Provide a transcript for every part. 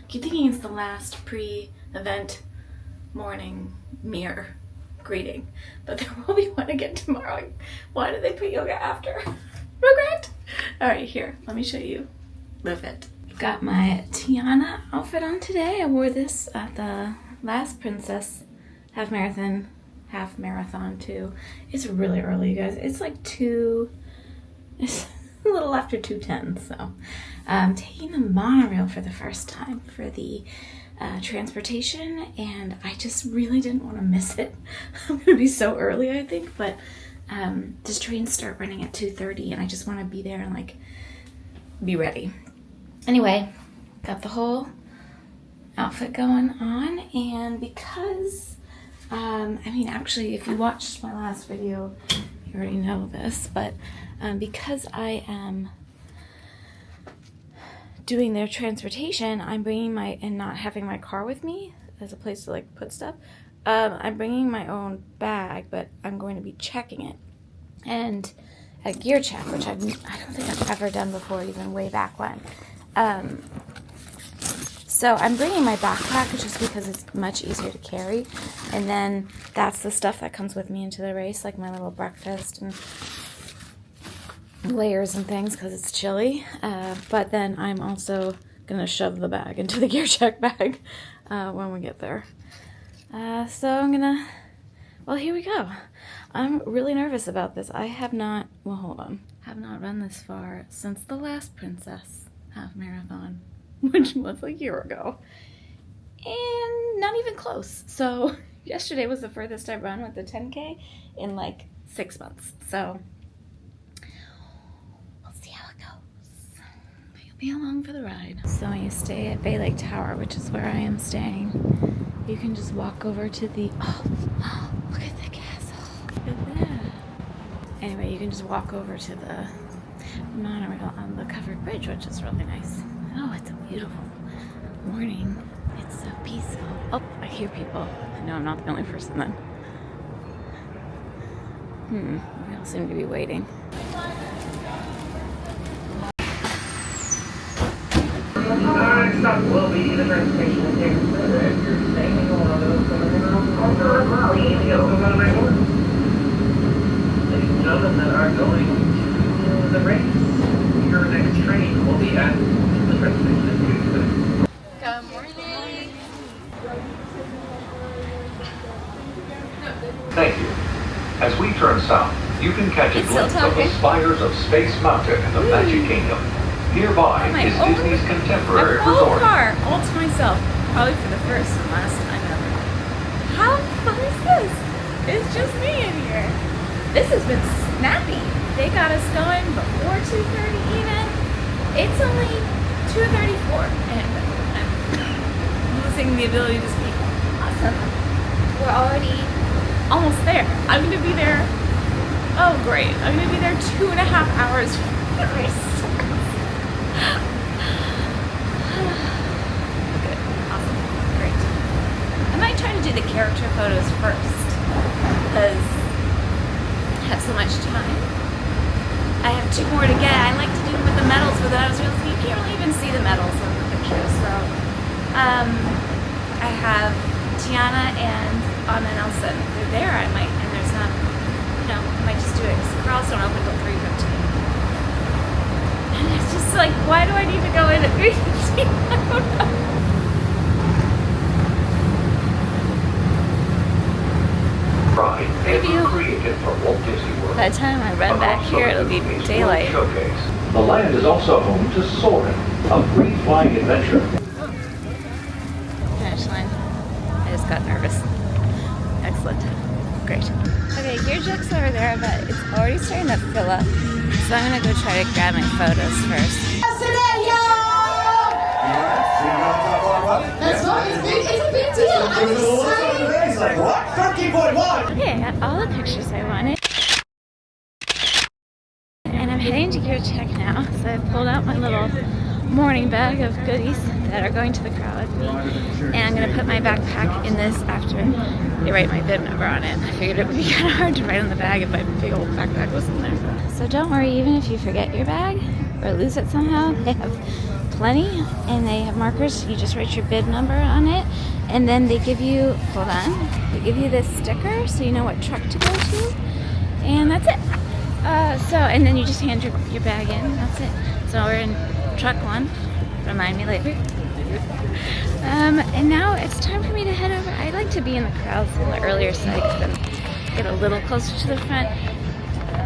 Keep thinking it's the last pre-event morning mirror greeting, but there will be one again tomorrow. Why did they put yoga after? Regret. All right, here, let me show you the fit. I've got my Tiana outfit on today. I wore this at the last Princess half marathon too. It's really early, you guys. It's like it's a little after 2:10, so I'm taking the monorail for the first time for the transportation, and I just really didn't want to miss it. I'm gonna be so early, I think, but this trains start running at 2:30, and I just want to be there and like be ready. Anyway, got the whole outfit going on, and because I mean, actually, if you watched my last video, you already know this, but because I am doing their transportation, I'm bringing and not having my car with me as a place to like put stuff. I'm bringing my own bag, but I'm going to be checking it, and a gear check, which I don't think I've ever done before, even way back when. So I'm bringing my backpack just because it's much easier to carry, and then that's the stuff that comes with me into the race, like my little breakfast and layers and things because it's chilly, but then I'm also gonna shove the bag into the gear check bag when we get there. So I'm gonna, well, here we go. I'm really nervous about this. I have not, well, hold on, have not run this far since the last Princess half marathon, which was a year ago, and not even close. So yesterday was the furthest I've run with the 10K in like 6 months. So be along for the ride. So when you stay at Bay Lake Tower, which is where I am staying, you can just walk over to the, oh, look at the castle. Look at that. Anyway, you can just walk over to the monorail on the covered bridge, which is really nice. Oh, it's a beautiful morning. It's so peaceful. Oh, I hear people. No, I'm not the only person then. We all seem to be waiting. Our next stop will be the train station in Texas. If you're staying on ladies and gentlemen that are going to the race, your next train will be at the train station in Texas. Good morning. Thank you. As we turn south, you can catch a glimpse of the spires of Space Mountain in the Magic Kingdom. Nearby is Disney's contemporary resort. Car, all to myself, probably for the first and last time ever. How fun is this? It's just me in here. This has been snappy. They got us going before 2:30 even. It's only 2:34, and I'm losing the ability to speak. Awesome. We're already almost there. I'm gonna be there. Oh, great! I'm gonna be there 2.5 hours from the race. Good. Awesome. Great. I might try to do the character photos first because I have so much time. I have 2 more to get. I like to do them with the medals, but I was really, you can't really even see the medals in the pictures. So I have Tiana and Anna Nelson. They're there. I might, and there's not, I might just do it because the crowds don't open until 3:15. And it's just like, why do I need to go in at 3:15? I don't know. Ride ever created for Walt Disney World. By the time I run back here, it'll be daylight. Showcase. The land is also home to Soarin', a free flying adventure. Finish line. I just got nervous. Excellent. Great. perfect. Okay, gear check's over there, but it's already starting to fill up. So I'm gonna go try to grab my photos first. That's right, it's a big deal. I'm excited. He's like, what? 13.1! Okay, I got all the pictures I wanted. And I'm heading to gear check now. So I pulled out my little morning bag of goodies that are going to the crowd with me. And I'm gonna put my backpack in this after they write my bib number on it. I figured it would be kind of hard to write on the bag if my big old backpack was in there. So don't worry, even if you forget your bag or lose it somehow, they have plenty and they have markers. You just write your bib number on it, and then they give you, hold on, they give you this sticker so you know what truck to go to, and that's it. And then you just hand your bag in, that's it. So we're in truck 1, remind me later. And now it's time for me to head over. I like to be in the crowds on the earlier sites and get a little closer to the front.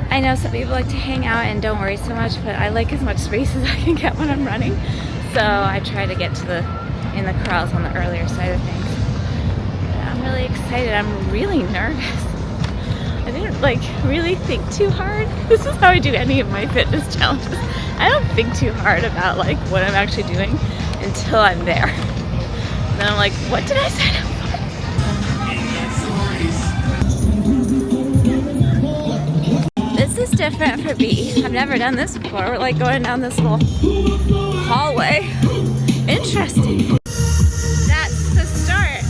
I know some people like to hang out and don't worry so much, but I like as much space as I can get when I'm running. So I try to get to in the crowds on the earlier side of things. But I'm really excited. I'm really nervous. I didn't really think too hard. This is how I do any of my fitness challenges. I don't think too hard about what I'm actually doing until I'm there. And then I'm like, what did I sign up for? This is different for me. I've never done this before. We're going down this little hallway. Interesting. That's the start.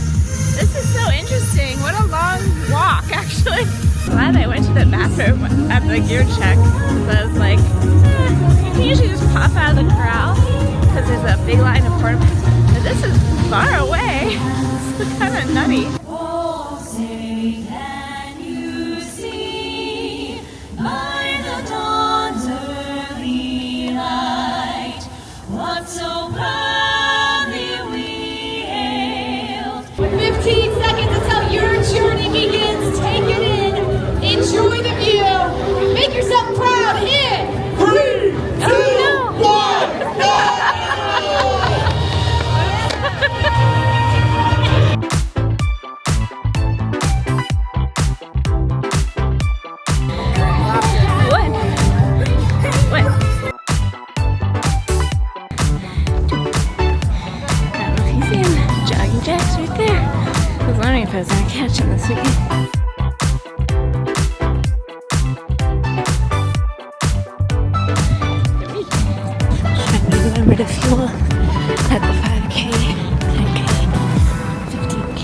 This is so interesting. What a long walk, actually. Glad I went to the bathroom at the gear check. So I was like, you can usually just pop out of the corral because there's a big line of porta potties. But this is far away. It's kind of nutty. Oh, say can you see by the dawn's early light what so proudly we hailed. 15 seconds until your journey begins. Take it in. Enjoy the view. Make yourself proud in 3, 2, 1, go! Jacks right there. I was wondering if I was gonna catch him this weekend. Trying to remember to fuel at the 5K, 10K, 15K.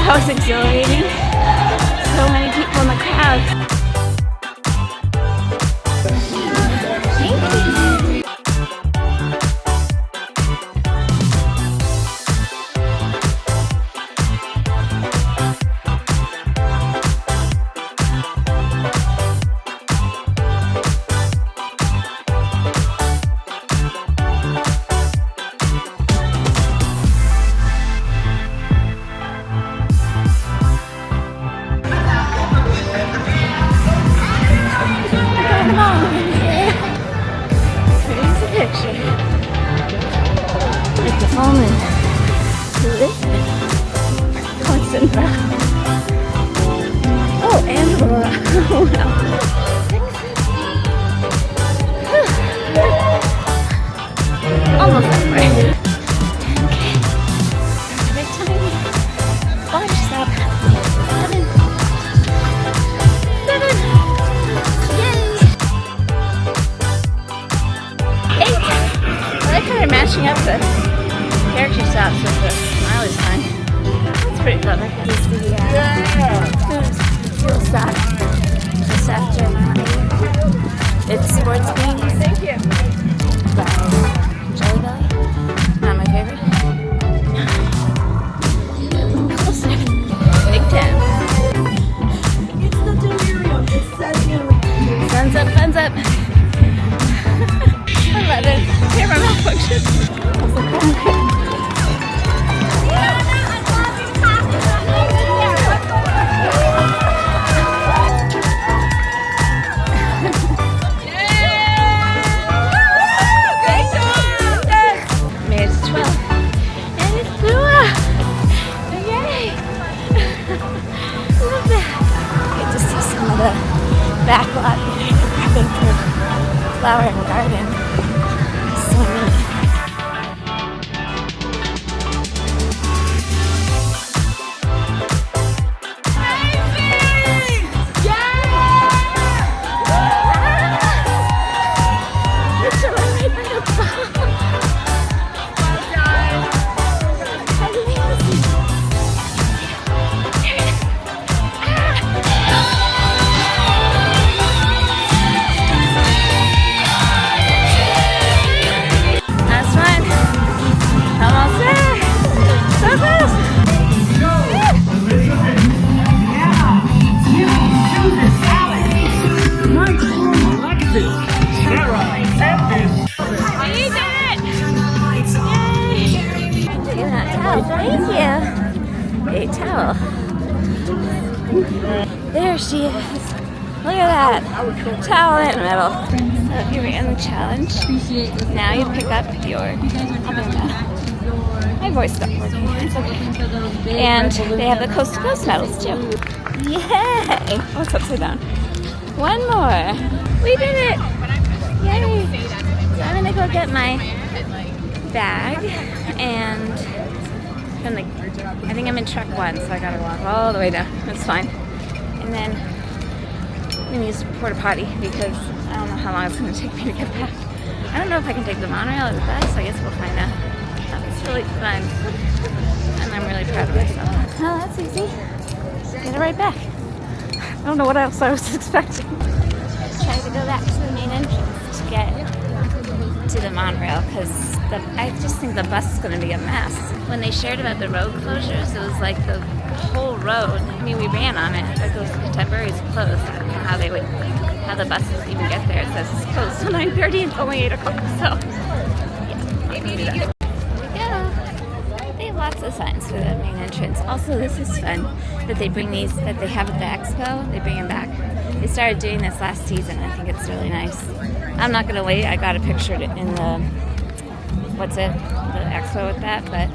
That was exhilarating. So many people in the crowd. Thank you. in front. Oh, Angela. Almost halfway. 10K. Big time. Watch stop. 7. 7. Yay. 8. I like how they're matching up the character stops with the smiley sign. That's pretty clever. Fuel stop. Just after it's sports beans. Thank you. Jelly Belly. Not my favorite. Closer. Big 10. It's the delirium. It's setting in. Thumbs up, thumbs up. 11. Camera malfunction. Made it to 12. And it's Lua. Yay. Love that. Get to see some of the back lot. Prepping for flower and garden. So neat. Thank you. A towel. There she is. Look at that. Towel in the middle. So here we end the challenge. Now you pick up your my voice stopped working. It's okay. And they have the coast to coast medals too. Yay! Oh, it's upside down. One more. We did it! Yay! So I'm gonna go get my bag and I think I'm in truck 1, so I gotta walk all the way down. That's fine. And then I'm gonna use the porta potty because I don't know how long it's gonna take me to get back. I don't know if I can take the monorail or the bus, so I guess we'll find out. That was really fun. And I'm really proud of myself. Oh, that's easy. Get it right back. I don't know what else I was expecting. Try to go back to the main entrance to get to the monorail because I just think the bus is going to be a mess. When they shared about the road closures, it was like the whole road. I mean, we ran on it, but those contemporaries closed. I don't know how they would, how the buses even get there. It says it's closed till 9:30 and it's only 8 o'clock. So, yeah, here we go. They have lots of signs for the main entrance. Also, this is fun that they bring these, that they have at the expo. They bring them back. They started doing this last season. I think it's really nice. I'm not going to wait. I got a picture in the, the expo with that, but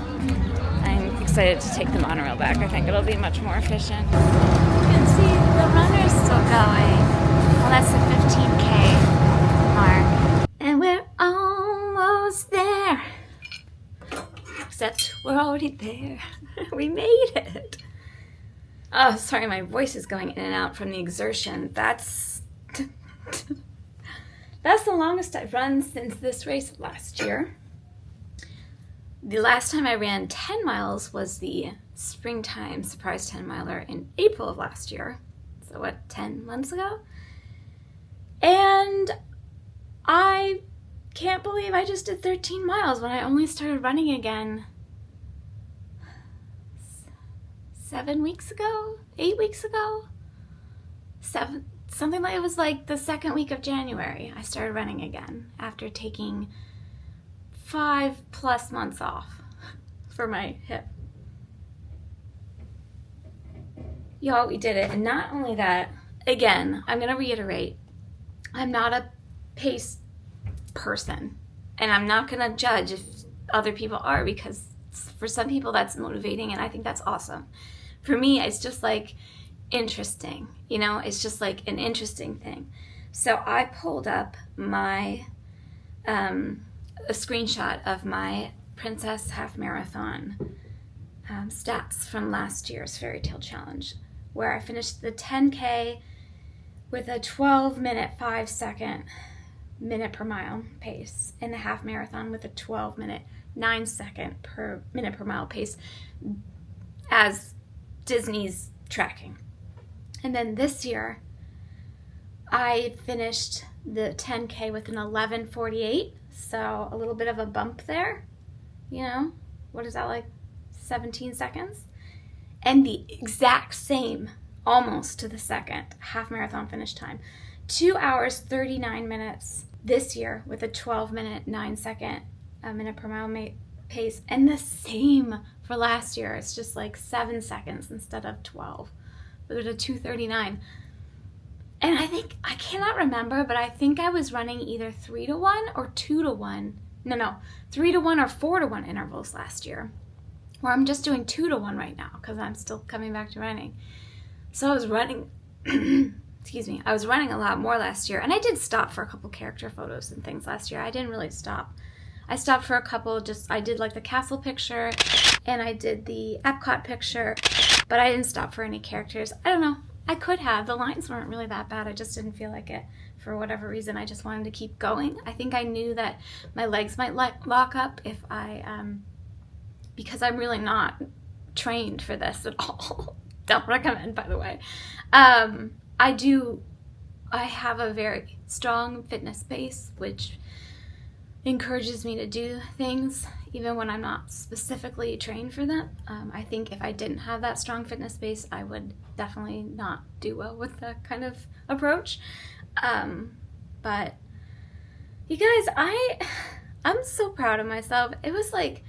I'm excited to take the monorail back. I think it'll be much more efficient. You can see the runner's still going. Well, that's the 15K mark. And we're almost there. Except we're already there. We made it. Oh, sorry, my voice is going in and out from the exertion. That's the longest I've run since this race last year. The last time I ran 10 miles was the springtime surprise 10 miler in April of last year. So what, 10 months ago? And I can't believe I just did 13 miles when I only started running again 7 weeks ago, 8 weeks ago, 7, something like, it was like the second week of January I started running again after taking 5+ months off for my hip. Y'all, we did it. And not only that, again, I'm gonna reiterate, I'm not a pace person and I'm not gonna judge if other people are, because for some people that's motivating and I think that's awesome. for me, it's just like interesting, you know, it's just like an interesting thing. So I pulled up my, a screenshot of my Princess Half Marathon stats from last year's Fairy Tale Challenge, where I finished the 10K with a 12-minute 5-second minute per mile pace, and the half marathon with a 12-minute 9-second per minute per mile pace as Disney's tracking. And then this year I finished the 10K with an 11:48, so a little bit of a bump there, you know, what is that, like 17 seconds? And the exact same, almost to the second, half marathon finish time, 2 hours 39 minutes this year with a 12-minute 9-second minute per mile pace, and the same for last year. It's just like 7 seconds instead of 12, but it was a 2:39. And I cannot remember, but I think I was running either 3-to-1 or 2-to-1. No, 3-to-1 or 4-to-1 intervals last year, where I'm just doing 2-to-1 right now because I'm still coming back to running. So I was running, excuse me, I was running a lot more last year, and I did stop for a couple character photos and things last year. I didn't really stop. I stopped for a couple, I did like the castle picture, and I did the Epcot picture, but I didn't stop for any characters. I don't know. I could have. The lines weren't really that bad. I just didn't feel like it for whatever reason. I just wanted to keep going. I think I knew that my legs might lock up if I, because I'm really not trained for this at all. Don't recommend, by the way. I have a very strong fitness base, which encourages me to do things even when I'm not specifically trained for them. I think if I didn't have that strong fitness base, I would definitely not do well with that kind of approach. But you guys, I'm so proud of myself. It was like,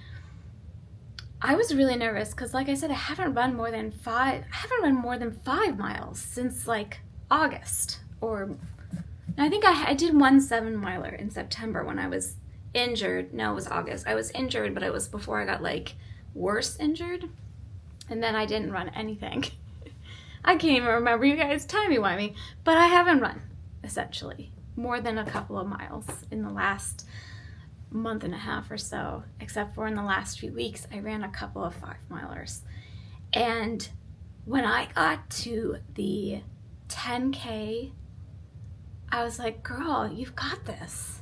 I was really nervous because, like I said, I haven't run more than 5 miles since like August, or I think I did one 7-miler in September when I was injured. No, it was August. I was injured, but it was before I got like worse injured, and then I didn't run anything. I can't even remember, you guys, timey-wimey, but I haven't run essentially more than a couple of miles in the last month and a half or so, except for in the last few weeks I ran a couple of 5-milers. And when I got to the 10K, I was like, girl, you've got this.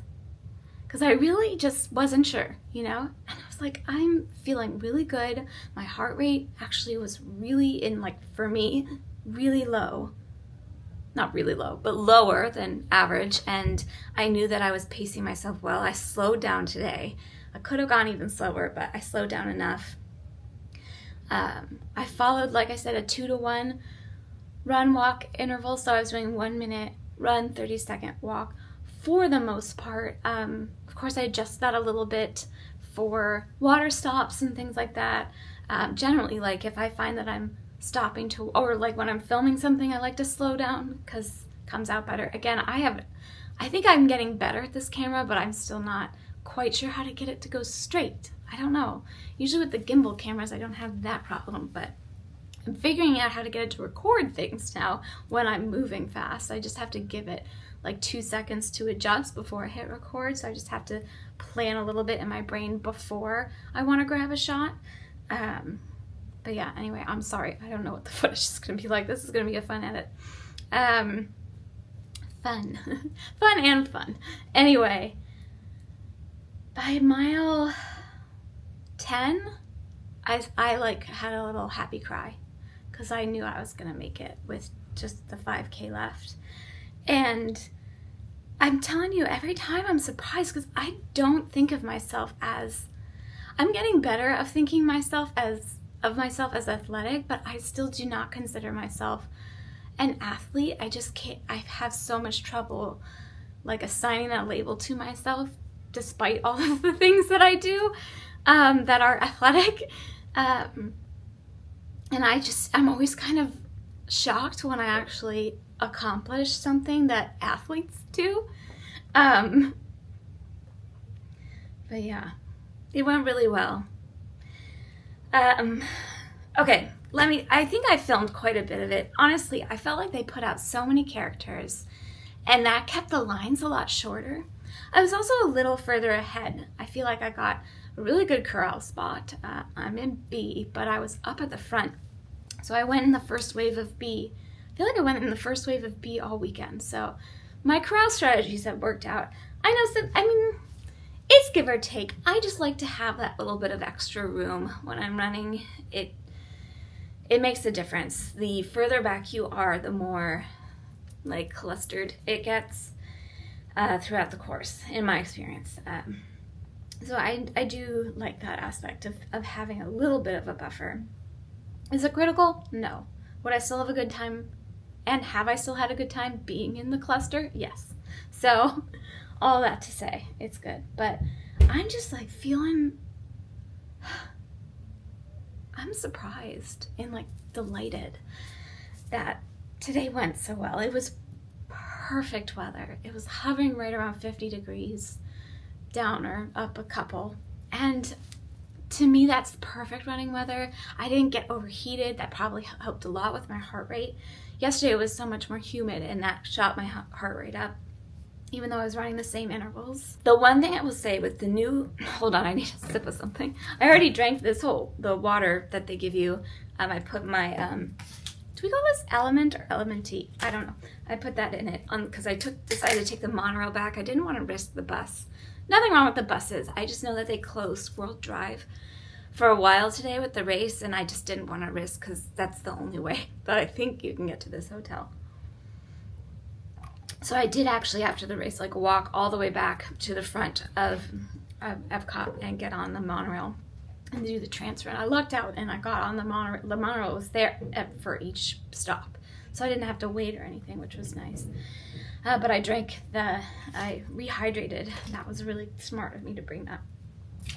Because I really just wasn't sure, you know? And I was like, I'm feeling really good. My heart rate actually was really, in like, for me, really low. Not really low, but lower than average. And I knew that I was pacing myself well. I slowed down today. I could have gone even slower, but I slowed down enough. I followed, like I said, a 2-to-1 run-walk interval. So I was doing 1 minute run, 30-second walk for the most part. Of course, I adjust that a little bit for water stops and things like that. Generally, like if I find that I'm stopping to, or like when I'm filming something, I like to slow down because it comes out better. Again, I think I'm getting better at this camera, but I'm still not quite sure how to get it to go straight. I don't know. Usually with the gimbal cameras, I don't have that problem, but I'm figuring out how to get it to record things now when I'm moving fast. I just have to give it like 2 seconds to adjust before I hit record, so I just have to plan a little bit in my brain before I want to grab a shot. But yeah, anyway, I'm sorry. I don't know what the footage is going to be like. This is going to be a fun edit. Fun. Fun and fun. Anyway, by mile 10, I like had a little happy cry because I knew I was going to make it with just the 5K left. And I'm telling you, every time I'm surprised because I don't think of myself as, I'm getting better of thinking of myself as athletic, but I still do not consider myself an athlete. I just can't, I have so much trouble like assigning that label to myself despite all of the things that I do that are athletic. And I'm always kind of shocked when I actually accomplish something that athletes do. But yeah, it went really well. Okay, I think I filmed quite a bit of it. Honestly, I felt like they put out so many characters and that kept the lines a lot shorter. I was also a little further ahead. I feel like I got a really good corral spot. I'm in B, but I was up at the front. So I went in the first wave of B. I feel like I went in the first wave of B all weekend. So my corral strategies have worked out. I know some, I mean, it's give or take. I just like to have that little bit of extra room when I'm running. It makes a difference. The further back you are, the more like clustered it gets throughout the course, in my experience. So I do like that aspect of having a little bit of a buffer. Is it critical? No. Would I still have a good time? And have I still had a good time being in the cluster? Yes. So all that to say, it's good. But I'm just like feeling... I'm surprised and like delighted that today went so well. It was perfect weather. It was hovering right around 50 degrees, down or up a couple. And to me, that's perfect running weather. I didn't get overheated. That probably helped a lot with my heart rate. Yesterday it was so much more humid and that shot my heart rate up, even though I was running the same intervals. The one thing I will say with the new, hold on, I need a sip of something. I already drank the water that they give you. I put my, do we call this Element or Elementy? I don't know. I put that in it because I decided to take the monorail back. I didn't want to risk the bus. Nothing wrong with the buses. I just know that they closed World Drive for a while today with the race, and I just didn't want to risk because that's the only way that I think you can get to this hotel. So I did actually, after the race, like walk all the way back to the front of Epcot and get on the monorail and do the transfer. And I lucked out and I got on the monorail. The monorail was there for each stop. So I didn't have to wait or anything, which was nice. But I rehydrated. That was really smart of me to bring that.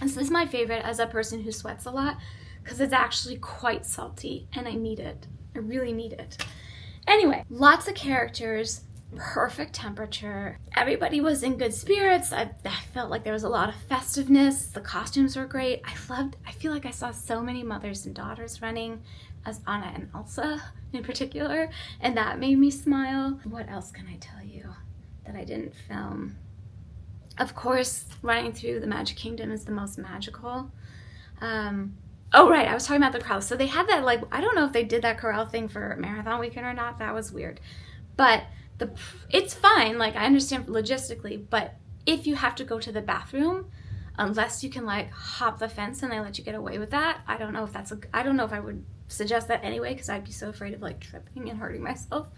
And so this is my favorite as a person who sweats a lot because it's actually quite salty and I need it. I really need it. Anyway, lots of characters, perfect temperature. Everybody was in good spirits. I felt like there was a lot of festiveness. The costumes were great. I feel like I saw so many mothers and daughters running as Anna and Elsa in particular, and that made me smile. What else can I tell you that I didn't film? Of course, running through the Magic Kingdom is the most magical. Oh, right, I was talking about the corral. So they had that, like, I don't know if they did that corral thing for Marathon Weekend or not. That was weird. But it's fine, like, I understand logistically, but if you have to go to the bathroom, unless you can, like, hop the fence and they let you get away with that, I don't know if I would suggest that anyway, because I'd be so afraid of, like, tripping and hurting myself.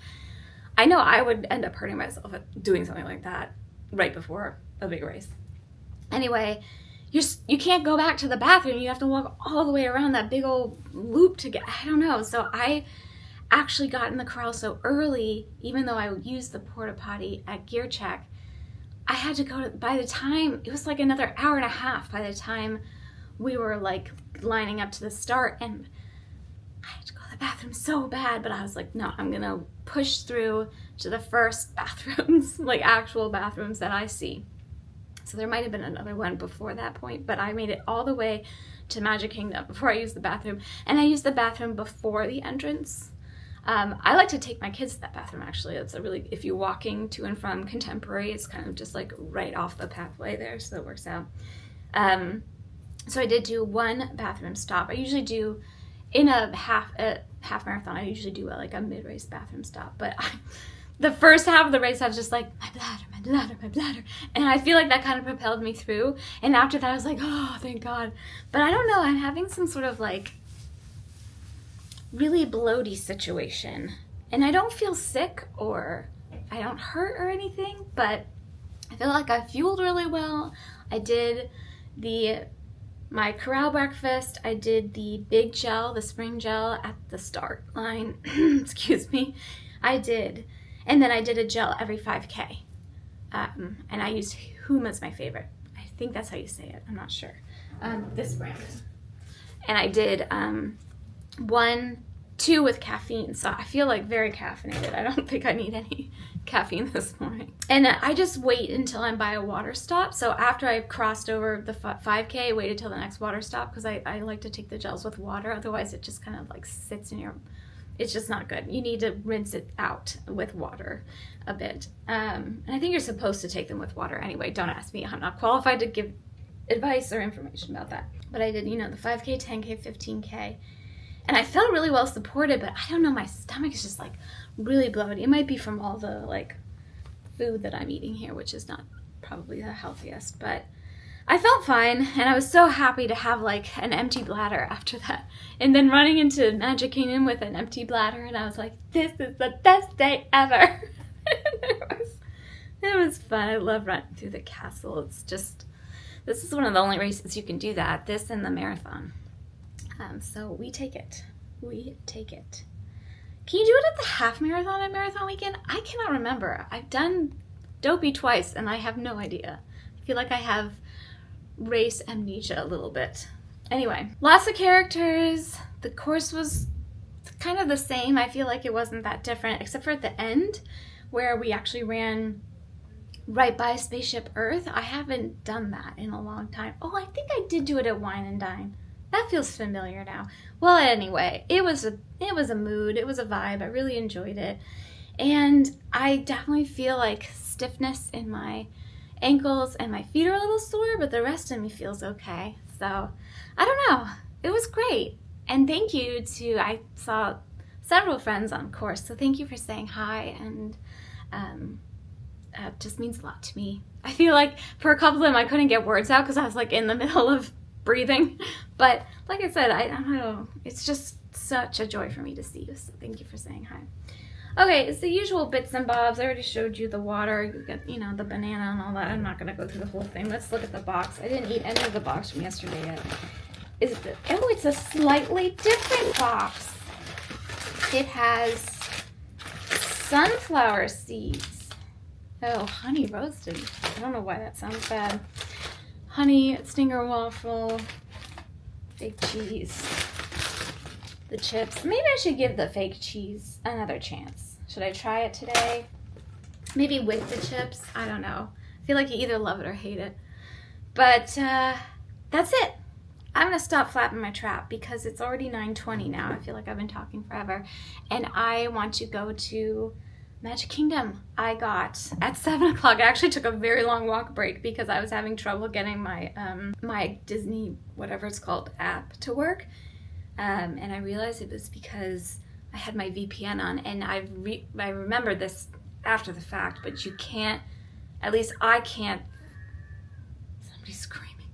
I know I would end up hurting myself doing something like that right before a big race. Anyway, you can't go back to the bathroom. You have to walk all the way around that big old loop to get, I don't know. So I actually got in the corral so early, even though I used the porta potty at gear check, I had to go by the time, it was like another hour and a half by the time we were like lining up to the start, and I had to go to the bathroom so bad, but I was like, no, I'm gonna push through to the first bathrooms, like actual bathrooms that I see. So there might have been another one before that point, but I made it all the way to Magic Kingdom before I used the bathroom. And I used the bathroom before the entrance. I like to take my kids to that bathroom, actually. It's if you're walking to and from Contemporary, it's kind of just like right off the pathway there, so it works out. So I did do one bathroom stop. I usually do, in a half marathon, I usually do like a mid-race bathroom stop. But the first half of the race, I was just like, my bladder, my bladder, my bladder. And I feel like that kind of propelled me through. And after that, I was like, oh, thank God. But I don't know, I'm having some sort of like really bloaty situation. And I don't feel sick or I don't hurt or anything, but I feel like I fueled really well. I did my corral breakfast. I did the big gel, the spring gel at the start line. Excuse me. I did. And then I did a gel every 5K. And I used Huma as my favorite. I think that's how you say it. I'm not sure. This brand. And I did one 2 with caffeine, so I feel like very caffeinated. I don't think I need any caffeine this morning. And I just wait until I'm by a water stop. So after I've crossed over the 5K, I waited till the next water stop because I like to take the gels with water. Otherwise, it just kind of like sits in your... It's just not good. You need to rinse it out with water a bit. And I think you're supposed to take them with water anyway. Don't ask me. I'm not qualified to give advice or information about that. But I did, you know, the 5K, 10K, 15K. And I felt really well supported, but I don't know, my stomach is just like really bloated. It might be from all the like food that I'm eating here, which is not probably the healthiest, but I felt fine, and I was so happy to have like an empty bladder after that. And then running into Magic Kingdom with an empty bladder, and I was like, this is the best day ever. It was fun. I love running through the castle. It's just, this is one of the only races you can do that, this and the marathon. So we take it. We take it. Can you do it at the half marathon and marathon weekend? I cannot remember. I've done Dopey twice, and I have no idea. I feel like I have race amnesia a little bit. Anyway, lots of characters. The course was kind of the same. I feel like it wasn't that different, except for at the end where we actually ran right by Spaceship Earth. I haven't done that in a long time. Oh, I think I did do it at Wine and Dine. That feels familiar now. Well, anyway, it was a mood. It was a vibe. I really enjoyed it. And I definitely feel like stiffness in my ankles and my feet are a little sore, but the rest of me feels okay. So I don't know. It was great. And thank you to, I saw several friends on course, so thank you for saying hi, and it just means a lot to me. I feel like for a couple of them I couldn't get words out because I was like in the middle of breathing, but like I said, I don't know, it's just such a joy for me to see you, so thank you for saying hi. Okay, it's the usual bits and bobs. I already showed you the water, you know, the banana and all that. I'm not going to go through the whole thing. Let's look at the box. I didn't eat any of the box from yesterday yet. Oh, it's a slightly different box. It has sunflower seeds. Oh, honey roasted. I don't know why that sounds bad. Honey, stinger waffle, fake cheese. The chips. Maybe I should give the fake cheese another chance. Should I try it today? Maybe with the chips? I don't know. I feel like you either love it or hate it. But that's it. I'm going to stop flapping my trap because it's already 9:20 now. I feel like I've been talking forever. And I want to go to Magic Kingdom. I got at 7 o'clock. I actually took a very long walk break because I was having trouble getting my my Disney, whatever it's called, app to work. And I realized it was because I had my VPN on, and I remember this after the fact, but you can't, at least I can't, somebody's screaming,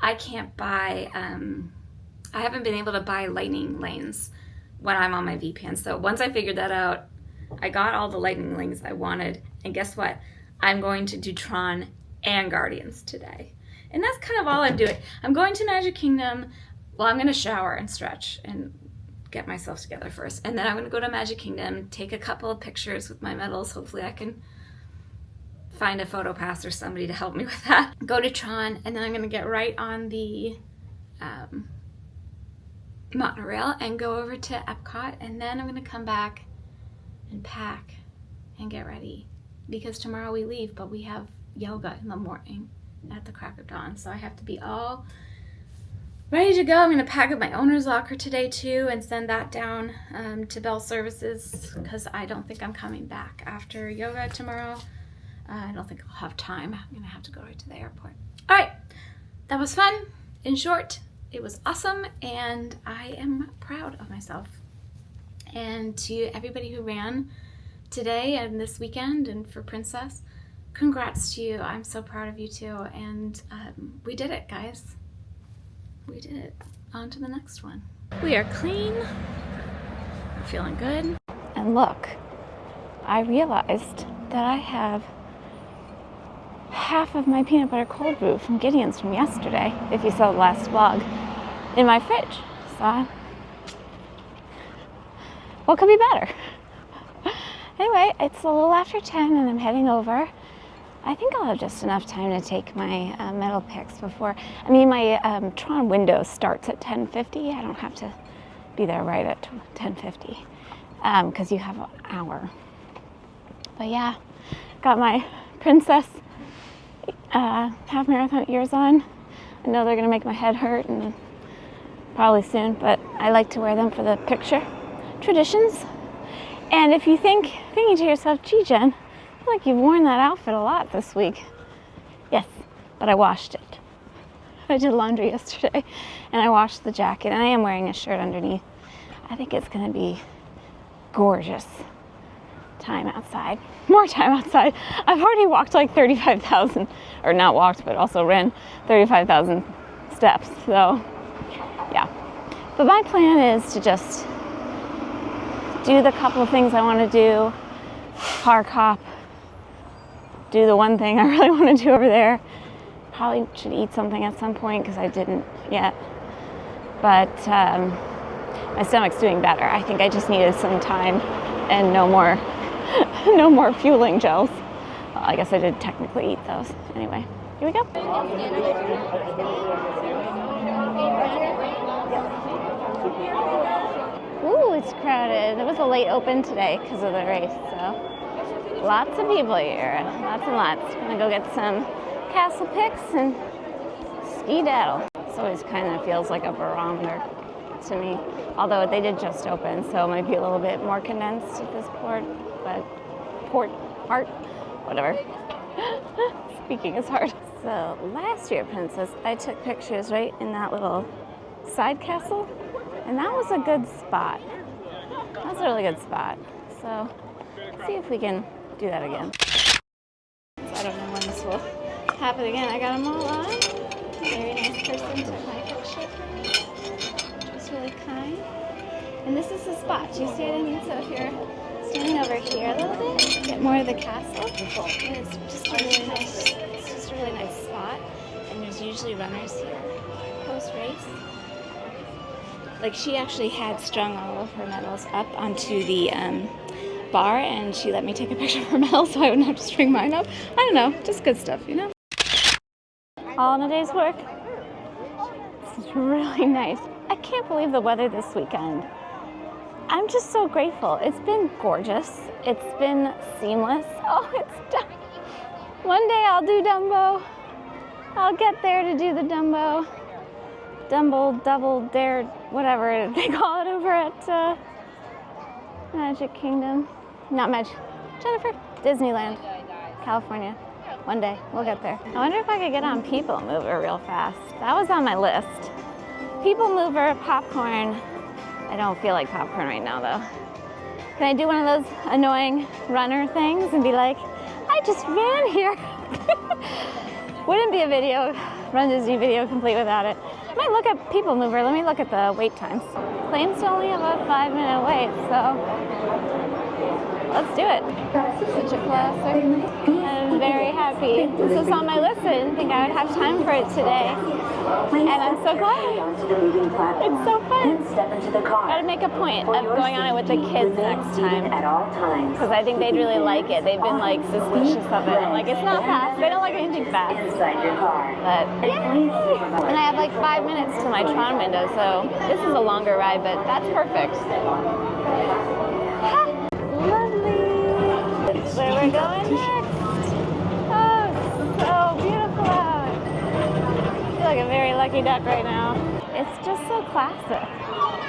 I can't buy, I haven't been able to buy lightning lanes when I'm on my VPN. So once I figured that out, I got all the lightning lanes I wanted, and guess what? I'm going to do Tron and Guardians today. And that's kind of all I'm doing. I'm going to Magic Kingdom. Well, I'm going to shower and stretch and get myself together first. And then I'm going to go to Magic Kingdom, take a couple of pictures with my medals. Hopefully I can find a photo pass or somebody to help me with that. Go to Tron, and then I'm going to get right on the monorail and go over to Epcot. And then I'm going to come back and pack and get ready. Because tomorrow we leave, but we have yoga in the morning at the crack of dawn. So I have to be all ready to go. I'm going to pack up my owner's locker today too and send that down to Bell Services because I don't think I'm coming back after yoga tomorrow. I don't think I'll have time. I'm going to have to go right to the airport. All right, that was fun. In short, it was awesome, and I am proud of myself. And to everybody who ran today and this weekend and for Princess, congrats to you. I'm so proud of you too. And we did it, guys. We did it. On to the next one. We are clean. I'm feeling good. And look, I realized that I have half of my peanut butter cold brew from Gideon's from yesterday, if you saw the last vlog, in my fridge. So, what could be better? Anyway, it's a little after 10 and I'm heading over. I think I'll have just enough time to take my metal picks before, my Tron window starts at 10:50. I don't have to be there right at 10:50 because you have an hour. But yeah, got my princess half marathon ears on. I know they're gonna make my head hurt and probably soon, but I like to wear them for the picture traditions. And if you thinking to yourself, gee Jen, I feel like you've worn that outfit a lot this week. Yes, but I washed it. I did laundry yesterday and I washed the jacket and I am wearing a shirt underneath. I think it's gonna be gorgeous time outside. More time outside. I've already walked like 35,000, or not walked, but also ran 35,000 steps. So yeah. But my plan is to just do the couple of things I want to do, park hop, do the one thing I really want to do over there. Probably should eat something at some point because I didn't yet. But my stomach's doing better. I think I just needed some time and no more fueling gels. Well, I guess I did technically eat those. Anyway, here we go. Ooh, it's crowded. It was a late open today because of the race, so lots of people here. Lots and lots. Gonna go get some castle pics and ski-daddle. This always kind of feels like a barometer to me, although they did just open, so it might be a little bit more condensed at this part, whatever. Speaking is hard. So last year, Princess, I took pictures right in that little side castle, and that was a good spot. That was a really good spot. So let's see if we can do that again. So I don't know when this will happen again. I got them all on. Very nice person took my picture for me, which was really kind. And this is the spot. Do you see what I mean? So if you're standing over here a little bit, get more of the castle. And it's just a really nice spot. And there's usually runners here post-race. Like, she actually had strung all of her medals up onto the bar, and she let me take a picture of her medal so I wouldn't have to string mine up. I don't know, just good stuff, you know? All in a day's work. This is really nice. I can't believe the weather this weekend. I'm just so grateful. It's been gorgeous. It's been seamless. Oh, it's done. One day I'll do Dumbo. I'll get there to do the Dumbo. Double, Dare, whatever they call it over at Magic Kingdom. Not Magic, Jennifer, Disneyland, California. One day, we'll get there. I wonder if I could get on People Mover real fast. That was on my list. People Mover, popcorn. I don't feel like popcorn right now though. Can I do one of those annoying runner things and be like, I just ran here? Wouldn't be a video, runDisney video complete without it. I might look at People Mover. Let me look at the wait times. Planes only have a 5-minute wait, so let's do it. Such a classic. I'm very happy. This was on my list. I didn't think I would have time for it today. And I'm so glad. It's so fun. Gotta make a point of going on it with the kids next time. Because I think they'd really like it. They've been like suspicious of it. I'm like, it's not fast. They don't like anything fast. But yay! And I have like 5 minutes to my Tron window, so this is a longer ride, but that's perfect. Lovely. That's where we're going next. Oh, so beautiful out. I feel like a very lucky duck right now. It's just so classic.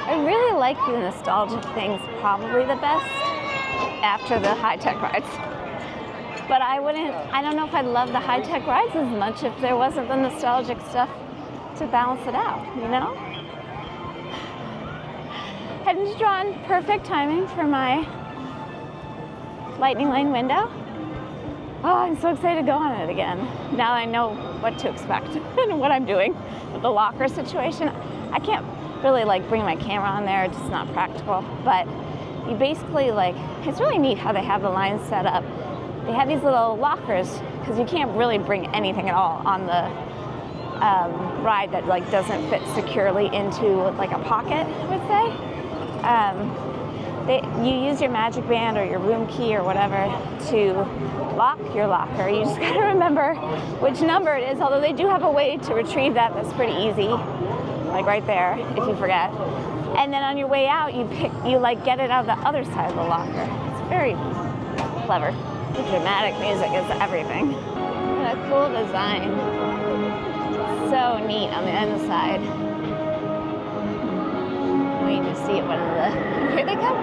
I really like the nostalgic things probably the best after the high-tech rides. But I don't know if I'd love the high-tech rides as much if there wasn't the nostalgic stuff to balance it out, you know? Heading to Tron, perfect timing for my Lightning Lane window. Oh, I'm so excited to go on it again. Now I know what to expect and what I'm doing with the locker situation. I can't really like bring my camera on there, it's just not practical. But you basically like, it's really neat how they have the lines set up. They have these little lockers because you can't really bring anything at all on the ride that like doesn't fit securely into like a pocket, I would say. You use your magic band or your room key or whatever to lock your locker. You just gotta remember which number it is, although they do have a way to retrieve that that's pretty easy, like right there if you forget. and then on your way out, you like get it out of the other side of the locker. It's very clever. The dramatic music is everything. What a cool design. So neat on the inside. Waiting to see one of the. Here they come.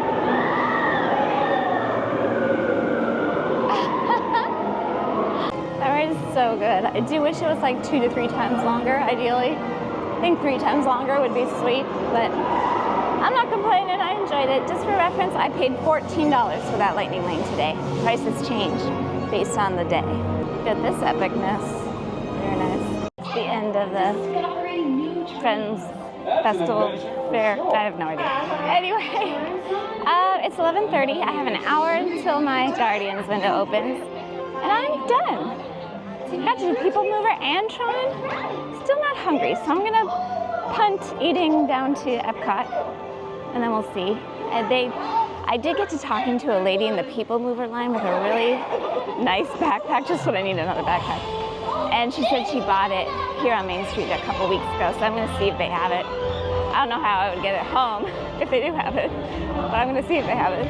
That ride is so good. I do wish it was like 2 to 3 times longer, ideally. I think 3 times longer would be sweet, but I'm not complaining. I enjoyed it. Just for reference, I paid $14 for that lightning lane today. Prices change based on the day. Look at this epicness. Very nice. It's the end of the Friends Festival Fair. I have no idea. Anyway, it's 11:30. I have an hour until my Guardians window opens, and I'm done. Got to do People Mover and Tron. Still not hungry, so I'm gonna punt eating down to Epcot, and then we'll see. I did get to talking to a lady in the People Mover line with a really nice backpack, just what I need, another backpack. And she said she bought it here on Main Street a couple weeks ago, so I'm gonna see if they have it. I don't know how I would get it home if they do have it, but I'm gonna see if they have it.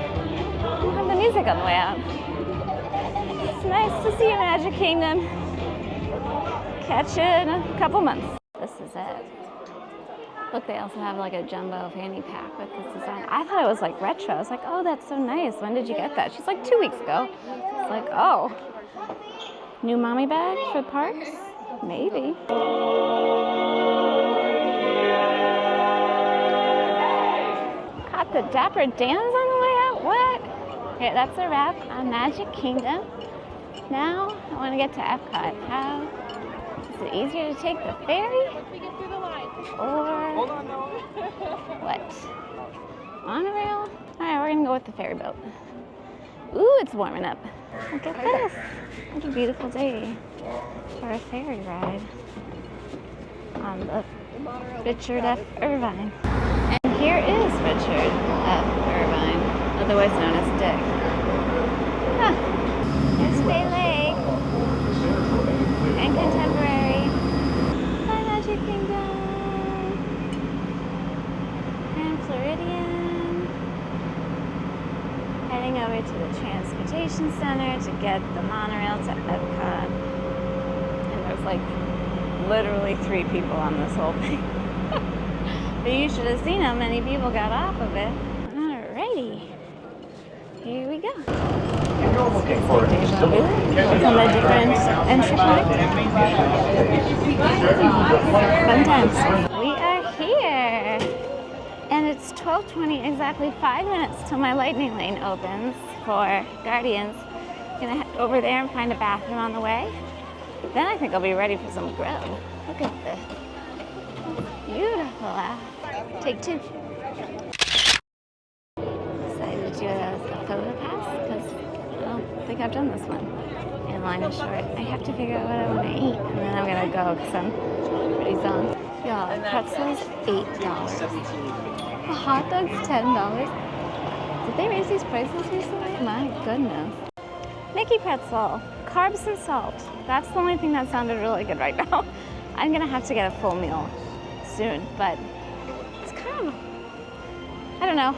We'll have the music on the way out. It's nice to see you, Magic Kingdom. Catch you in a couple months. This is it. Look, they also have like a jumbo fanny pack with this design. I thought it was like retro. I was like, oh, that's so nice. When did you get that? She's like 2 weeks ago. It's like, oh, new mommy bag for parks? Maybe. Caught the Dapper Dans on the way out? What? Okay, that's a wrap on Magic Kingdom. Now I want to get to Epcot. How is it easier to take the ferry? Or what? Monorail? Alright, we're gonna go with the ferry boat. Ooh, it's warming up. Look at this. What a beautiful day for a ferry ride on the Richard F. Irvine. And here is Richard F. Irvine, otherwise known as Dick. Huh. There's Bay Lake and Contemporary. Bye, Magic Kingdom. And Floridian. Heading over to the Transportation Center to get the monorail to Epcot. And there's like literally 3 people on this whole thing. But you should have seen how many people got off of it. Alrighty. Here we go. If you're looking for an It's on the different entry point. Fun times. We are here. And it's 12:20, exactly 5 minutes till my lightning lane opens for Guardians. Gonna head over there and find a bathroom on the way. Then I think I'll be ready for some grub. Look at this. Beautiful. Take 2. Decided to do a photo pass because I don't think I've done this one. And line is short. I have to figure out what I want to eat, and then I'm gonna go because I'm pretty zoned. Y'all, pretzels $8. A hot dog's $10. Did they raise these prices recently? My goodness. Mickey pretzel, carbs and salt. That's the only thing that sounded really good right now. I'm gonna have to get a full meal soon, but it's kind of, I don't know.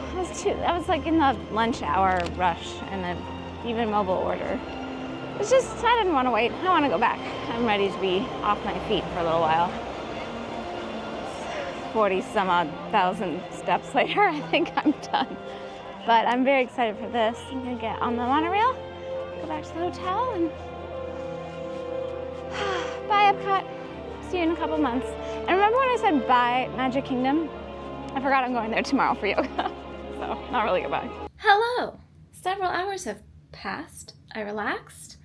I was like in the lunch hour rush and then even mobile order. It's just, I didn't want to wait. I want to go back. I'm ready to be off my feet for a little while. 40 some odd thousand steps later, I think I'm done. But I'm very excited for this. I'm gonna get on the monorail, go back to the hotel, and bye Epcot. See you in a couple months. And remember when I said bye Magic Kingdom? I forgot I'm going there tomorrow for yoga. So, not really goodbye. Hello! Several hours have passed. I relaxed.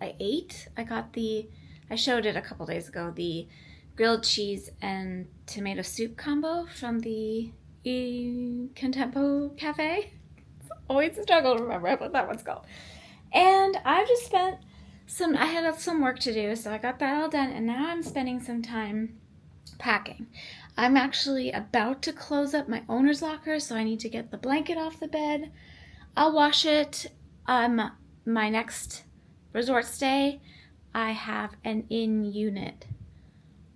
I ate. I showed it a couple days ago, the grilled cheese and tomato soup combo from the Contempo Cafe. It's always a struggle to remember what that one's called. And I've just spent I had some work to do, so I got that all done, and now I'm spending some time packing. I'm actually about to close up my owner's locker, so I need to get the blanket off the bed. I'll wash it. My next resort stay, I have an in-unit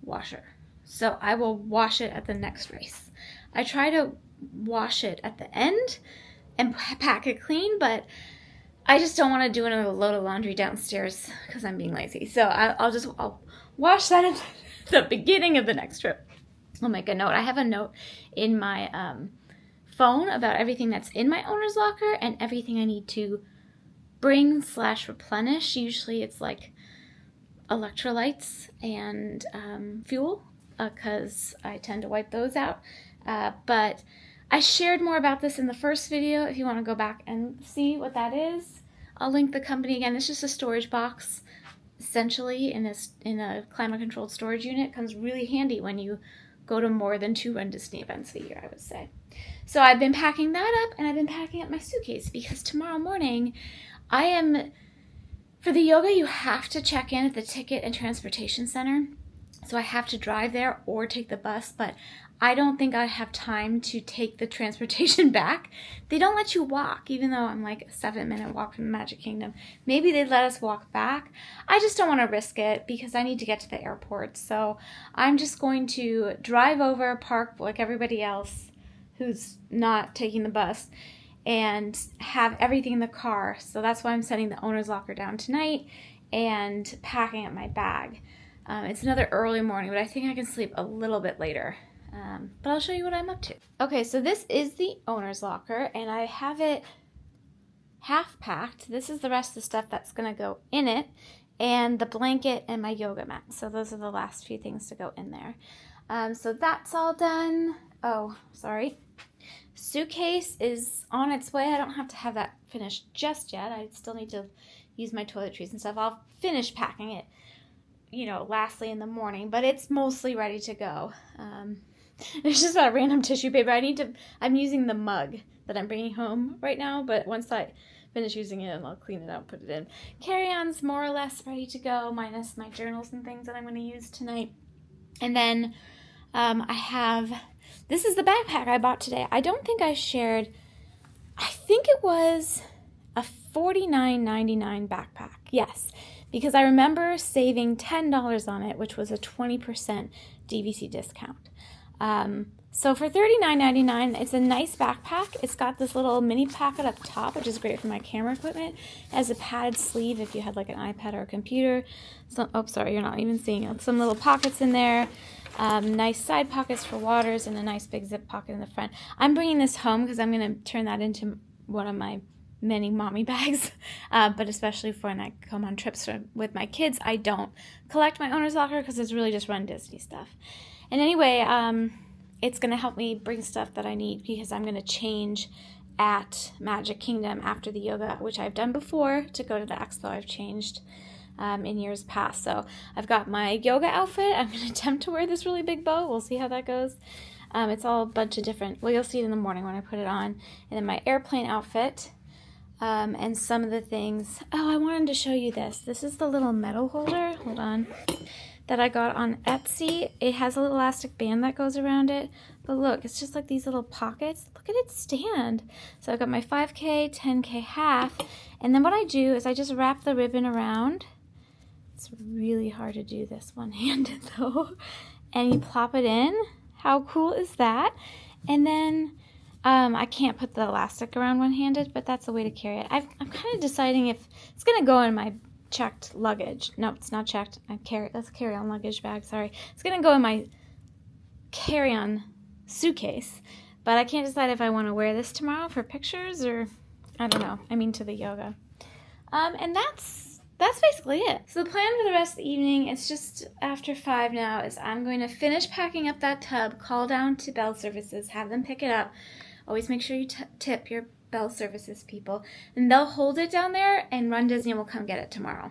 washer, so I will wash it at the next race. I try to wash it at the end and pack it clean, but I just don't want to do another load of laundry downstairs because I'm being lazy. So I'll wash that at the beginning of the next trip. I'll make a note. I have a note in my phone about everything that's in my owner's locker and everything I need to bring / replenish. Usually it's like electrolytes and fuel because I tend to wipe those out. But I shared more about this in the first video. If you want to go back and see what that is, I'll link the company again. It's just a storage box, essentially, in a climate-controlled storage unit. It comes really handy when you go to more than 2 runDisney events a year, I would say. So I've been packing that up, and I've been packing up my suitcase because tomorrow morning for the yoga, you have to check in at the ticket and transportation center. So I have to drive there or take the bus, but I don't think I have time to take the transportation back. They don't let you walk, even though I'm like a 7-minute walk from the Magic Kingdom. Maybe they'd let us walk back. I just don't want to risk it because I need to get to the airport. So I'm just going to drive over, park like everybody else who's not taking the bus, and have everything in the car. So that's why I'm setting the owner's locker down tonight and packing up my bag. It's another early morning, but I think I can sleep a little bit later. But I'll show you what I'm up to. Okay, so this is the owner's locker, and I have it half packed. This is the rest of the stuff that's going to go in it, and the blanket and my yoga mat. So those are the last few things to go in there. So that's all done. Oh, sorry. Suitcase is on its way. I don't have to have that finished just yet. I still need to use my toiletries and stuff. I'll finish packing it, lastly in the morning, but it's mostly ready to go. It's just a random tissue paper. I'm using the mug that I'm bringing home right now, but once I finish using it, I'll clean it out, put it in. Carry-on's more or less ready to go, minus my journals and things that I'm going to use tonight. And then this is the backpack I bought today. I don't think I shared, I think it was a $49.99 backpack. Yes, because I remember saving $10 on it, which was a 20% DVC discount. So for $39.99, it's a nice backpack. It's got this little mini pocket up top, which is great for my camera equipment. It has a padded sleeve if you had like an iPad or a computer. Sorry, you're not even seeing it. Some little pockets in there. Nice side pockets for waters and a nice big zip pocket in the front. I'm bringing this home because I'm going to turn that into one of my many mommy bags, but especially for when I come on trips with my kids, I don't collect my owner's locker because it's really just runDisney stuff. And anyway, it's going to help me bring stuff that I need because I'm going to change at Magic Kingdom after the yoga, which I've done before to go to the expo. I've changed in years past. So I've got my yoga outfit. I'm going to attempt to wear this really big bow. We'll see how that goes. It's all a bunch of different, well, you'll see it in the morning when I put it on. And then my airplane outfit. And some of the things. Oh, I wanted to show you this. This is the little medal holder. Hold on. That I got on Etsy. It has a little elastic band that goes around it. But look, it's just like these little pockets. Look at it stand. So I've got my 5K, 10K half. And then what I do is I just wrap the ribbon around. It's really hard to do this one-handed though. And you plop it in. How cool is that? And then I can't put the elastic around one-handed, but that's the way to carry it. I'm kind of deciding if it's going to go in my checked luggage. No, it's not checked. That's a carry-on luggage bag, sorry. It's going to go in my carry-on suitcase, but I can't decide if I want to wear this tomorrow for pictures or, I don't know. I mean to the yoga. And that's basically it. So the plan for the rest of the evening, it's just after 5 now, is I'm going to finish packing up that tub, call down to Bell Services, have them pick it up. Always make sure you tip your Bell Services people. And they'll hold it down there, and runDisney will come get it tomorrow.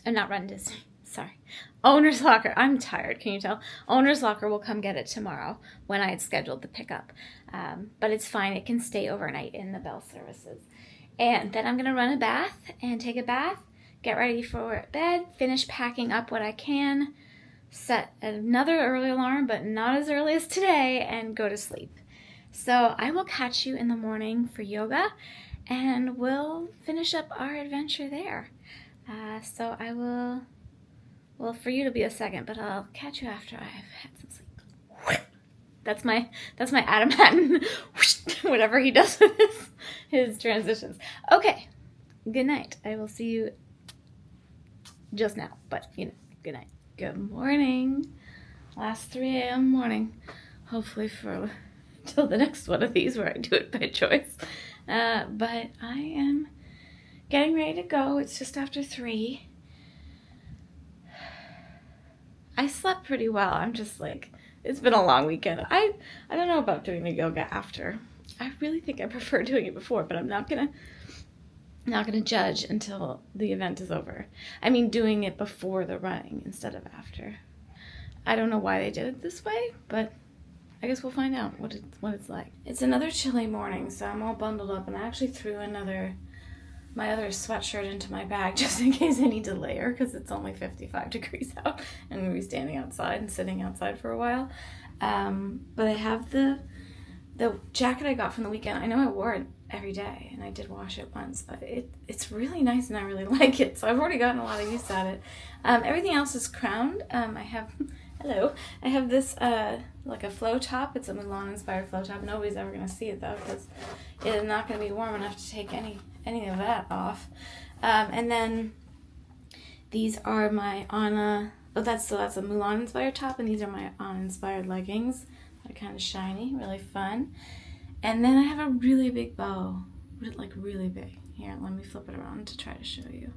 Not runDisney, sorry. Owner's Locker. I'm tired, can you tell? Owner's Locker will come get it tomorrow when I had scheduled the pickup. But it's fine. It can stay overnight in the Bell Services. And then I'm going to run a bath and take a bath, get ready for bed, finish packing up what I can, set another early alarm, but not as early as today, and go to sleep. So I will catch you in the morning for yoga, and we'll finish up our adventure there. So I will, well, for you it'll be a second, but I'll catch you after I've had some sleep. That's my Adam Hatton, whatever he does with his transitions. Okay, good night. I will see you just now, but you know, good night. Good morning. Last 3 a.m. morning. Hopefully for till the next one of these where I do it by choice. But I am getting ready to go. It's just after 3. I slept pretty well. I'm just like, it's been a long weekend. I don't know about doing the yoga after. I really think I prefer doing it before, but I'm not gonna judge until the event is over. I mean, doing it before the running instead of after. I don't know why they did it this way, but I guess we'll find out what it's like. It's another chilly morning, so I'm all bundled up, and I actually threw my other sweatshirt into my bag just in case I need to layer, because it's only 55 degrees out and we'll be standing outside and sitting outside for a while. But I have the jacket I got from the weekend. I know I wore it every day, and I did wash it once, but it's really nice and I really like it, so I've already gotten a lot of use out of it. Everything else is crowned. I have this like a flow top. It's a Mulan inspired flow top. Nobody's ever going to see it though, because it is not going to be warm enough to take any of that off. And then these are my Anna, that's a Mulan inspired top, and these are my Anna inspired leggings. They're kind of shiny, really fun. And then I have a really big bow, like really big. Here, let me flip it around to try to show you.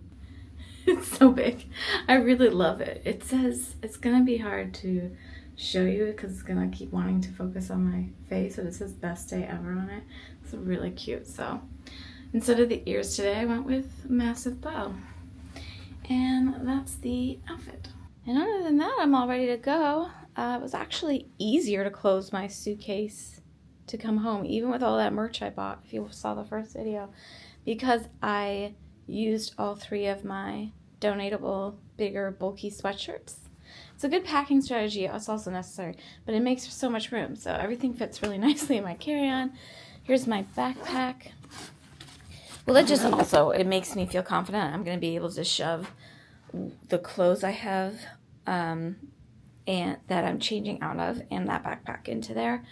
It's so big. I really love it. It says, it's gonna be hard to show you because it's gonna keep wanting to focus on my face, but it says best day ever on it. It's really cute. So instead of the ears today, I went with massive bow. And that's the outfit. And other than that, I'm all ready to go. It was actually easier to close my suitcase to come home, even with all that merch I bought, if you saw the first video, because I used all 3 of my donatable, bigger, bulky sweatshirts. It's a good packing strategy. It's also necessary, but it makes so much room. So everything fits really nicely in my carry-on. Here's my backpack. Well, it makes me feel confident I'm going to be able to shove the clothes I have and that I'm changing out of and that backpack into there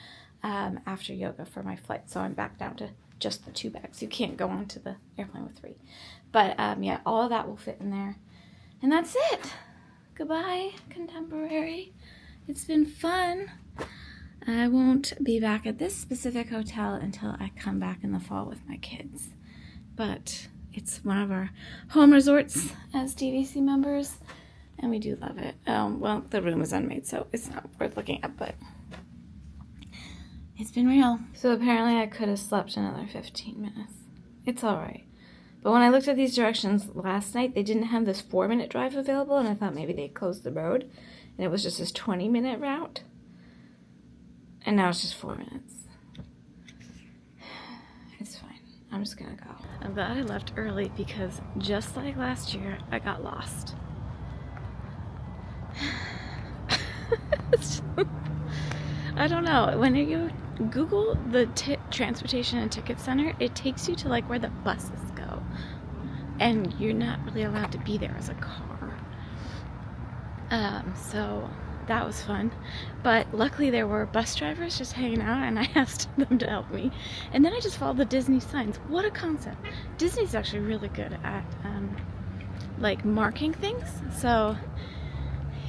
after yoga for my flight. So I'm back down to just the 2 bags. You can't go onto the airplane with 3. But yeah, all of that will fit in there. And that's it. Goodbye, contemporary. It's been fun. I won't be back at this specific hotel until I come back in the fall with my kids. But it's one of our home resorts as DVC members, and we do love it. Well, the room is unmade, so it's not worth looking at, but it's been real. So apparently I could have slept another 15 minutes. It's all right. But when I looked at these directions last night, they didn't have this 4-minute drive available, and I thought maybe they closed the road, and it was just this 20-minute route. And now it's just 4 minutes. It's fine. I'm just gonna go. I'm glad I left early because just like last year, I got lost. I don't know. When you Google the transportation and ticket center, it takes you to like where the buses go. And you're not really allowed to be there as a car. So that was fun. But luckily there were bus drivers just hanging out, and I asked them to help me. And then I just followed the Disney signs. What a concept. Disney's actually really good at like marking things. So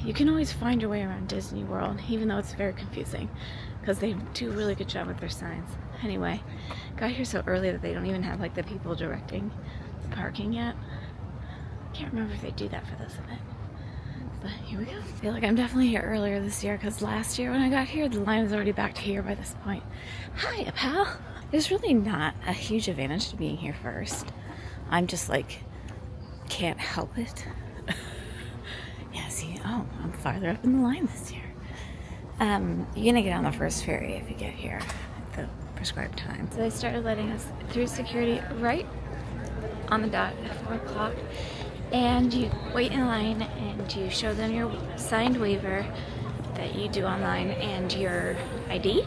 you can always find your way around Disney World, even though it's very confusing, because they do a really good job with their signs. Anyway, got here so early that they don't even have like the people directing the parking yet. Can't remember if they do that for this event. But here we go. I feel like I'm definitely here earlier this year, because last year when I got here, the line was already back to here by this point. Hiya, pal. There's really not a huge advantage to being here first. I'm just like, can't help it. Yeah, see, oh, I'm farther up in the line this year. You're gonna get on the first ferry if you get here at the prescribed time. So they started letting us through security right on the dot at 4 o'clock. And you wait in line and you show them your signed waiver that you do online and your ID.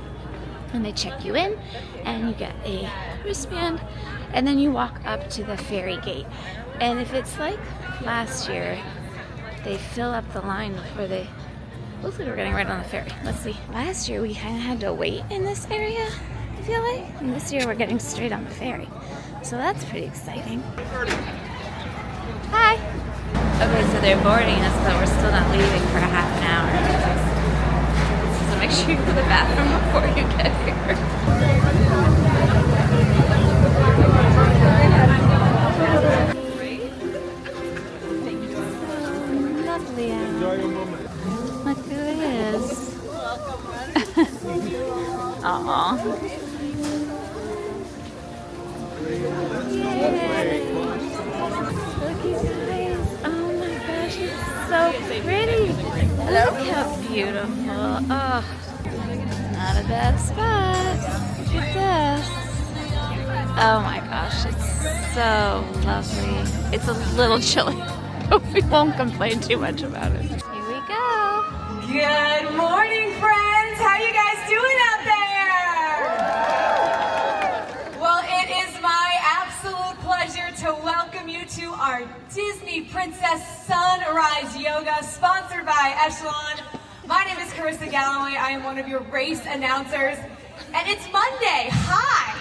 And they check you in and you get a wristband, and then you walk up to the ferry gate. And if it's like last year, they fill up the line before they Looks like we're getting right on the ferry. Let's see. Last year we kind of had to wait in this area, I feel like. And this year we're getting straight on the ferry. So that's pretty exciting. Hi. Okay, so they're boarding us, but we're still not leaving for a half an hour. So make sure you go to the bathroom before you get here. Lovely. Enjoy your moment. Look who it is. Aww. Look, you guys. Oh my gosh, it's so pretty. Look how beautiful. Oh, not a bad spot. Look at this. Oh my gosh, it's so lovely. It's a little chilly, but we won't complain too much about it. Here we go. Good morning, friends. How you guys doing out there? Well, it is my absolute pleasure to welcome you to our Disney Princess Sunrise Yoga, sponsored by Echelon. My name is Carissa Galloway. I am one of your race announcers, and it's Monday. Hi!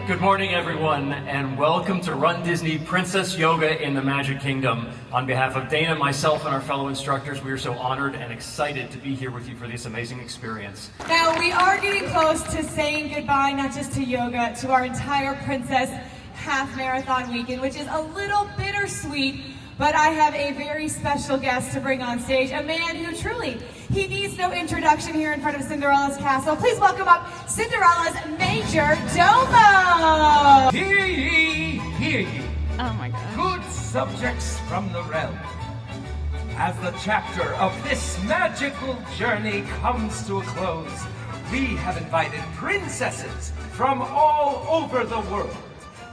Good morning, everyone, and welcome to Run Disney Princess Yoga in the Magic Kingdom. On behalf of Dana, myself, and our fellow instructors, we are so honored and excited to be here with you for this amazing experience. Now, we are getting close to saying goodbye, not just to yoga, to our entire Princess Half Marathon weekend, which is a little bittersweet, but I have a very special guest to bring on stage, a man who truly, he needs no introduction here in front of Cinderella's castle. Please welcome up Cinderella's Major Domo! Hear ye, hear ye. Oh my gosh. Good subjects from the realm. As the chapter of this magical journey comes to a close, we have invited princesses from all over the world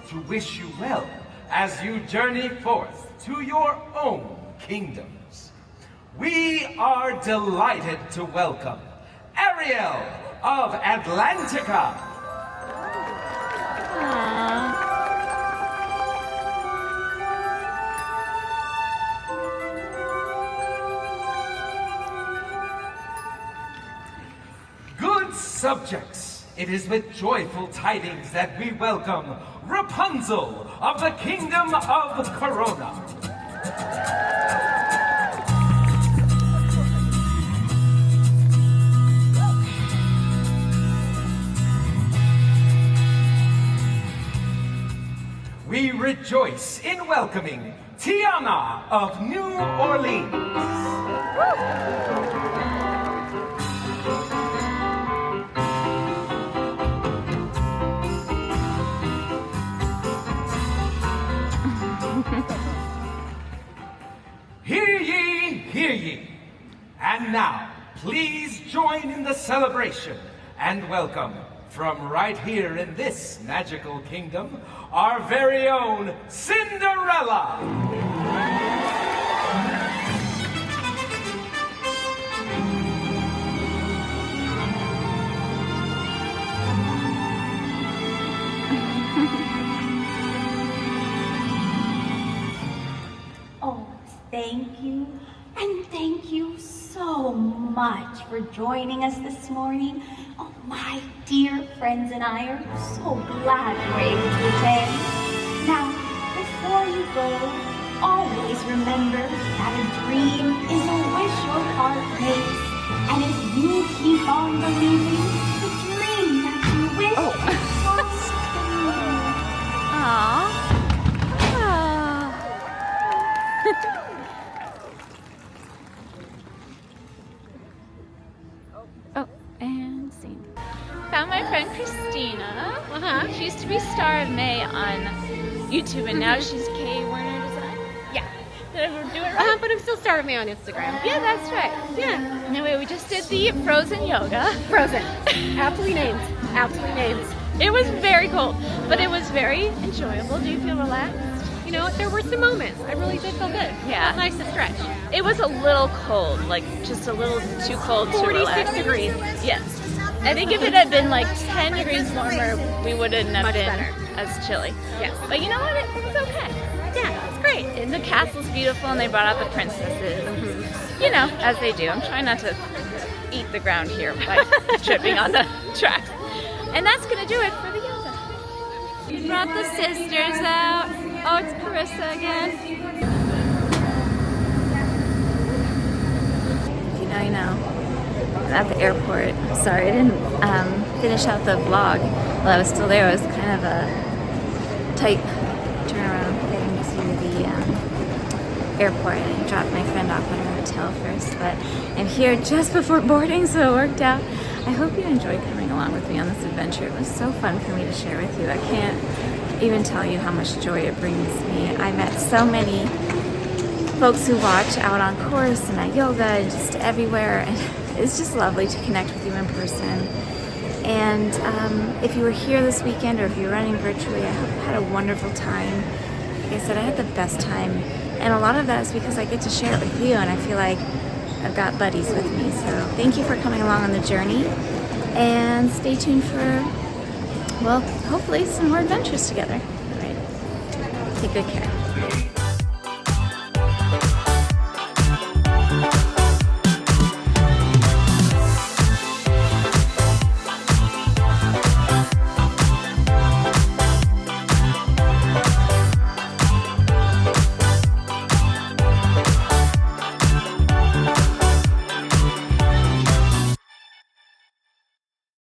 to wish you well as you journey forth to your own kingdoms. We are delighted to welcome Ariel of Atlantica. Aww. Good subjects, it is with joyful tidings that we welcome Rapunzel of the Kingdom of Corona. We rejoice in welcoming Tiana of New Orleans. Hear ye, hear ye. And now, please join in the celebration and welcome from right here in this magical kingdom, our very own Cinderella. Oh, thank you, and thank you so much for joining us this morning. Oh, my dear friends and I are so glad you were able to attend. Now, before you go, always remember that a dream is a wish your heart makes. And if you keep on believing, the dream that you wish comes true. Aww. Oh, and scene. Found my friend Christina. She used to be Star of May on YouTube, and now she's K Werner Design. Yeah. Did I do it right? But I'm still Star of May on Instagram. Yeah, that's right. Yeah. Anyway, we just did the Frozen yoga. Frozen. Aptly named. Aptly named. It was very cold, but it was very enjoyable. Do you feel relaxed? You know, there were some moments. I really did feel good. Yeah. It was nice to stretch. It was a little cold, like just a little too cold to 46 relax. degrees. Yes. I think if it had been like 10 degrees warmer, we wouldn't have Much been better. as chilly. Yes. But you know what? It was okay. Yeah, it's great. And the castle's beautiful, and they brought out the princesses. You know, as they do. I'm trying not to eat the ground here by tripping on the track. And that's gonna do it for the yoga. We brought the sisters out. Oh, it's Carissa again. If you know, you know. I'm at the airport. Sorry, I didn't finish out the vlog while I was still there. It was kind of a tight turnaround getting to the airport. I dropped my friend off at her hotel first, but I'm here just before boarding, so it worked out. I hope you enjoyed coming along with me on this adventure. It was so fun for me to share with you. I can't even tell you how much joy it brings me. I met so many folks who watch out on course and at yoga and just everywhere, and it's just lovely to connect with you in person. And if you were here this weekend or if you're running virtually, I hope you had a wonderful time. Like I said, I had the best time, and a lot of that is because I get to share it with you, and I feel like I've got buddies with me. So thank you for coming along on the journey, and stay tuned for, well, hopefully some more adventures together. All right, take good care.